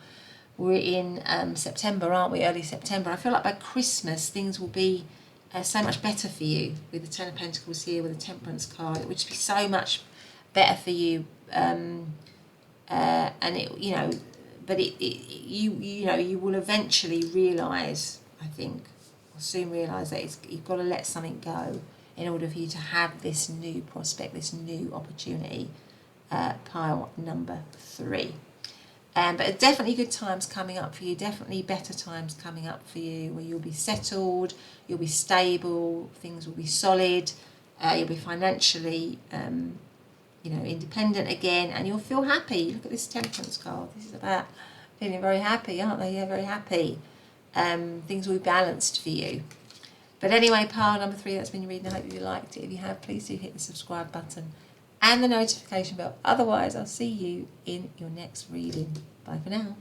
Speaker 1: We're in September, aren't we? Early September. I feel like by Christmas things will be so much better for you with the Ten of Pentacles here, with the Temperance card. It would just be so much better for you. And it, you know, but you will eventually realise, I think, or soon realise that you've got to let something go in order for you to have this new prospect, this new opportunity. Pile number 3. But definitely good times coming up for you, definitely better times coming up for you, where you'll be settled, you'll be stable, things will be solid, you'll be financially independent again, and you'll feel happy. Look at this Temperance card. This is about feeling very happy, aren't they? Yeah, very happy. Things will be balanced for you. But anyway, pile number 3, that's been your reading. I hope you liked it. If you have, please do hit the subscribe button and the notification bell. Otherwise, I'll see you in your next reading. Bye for now.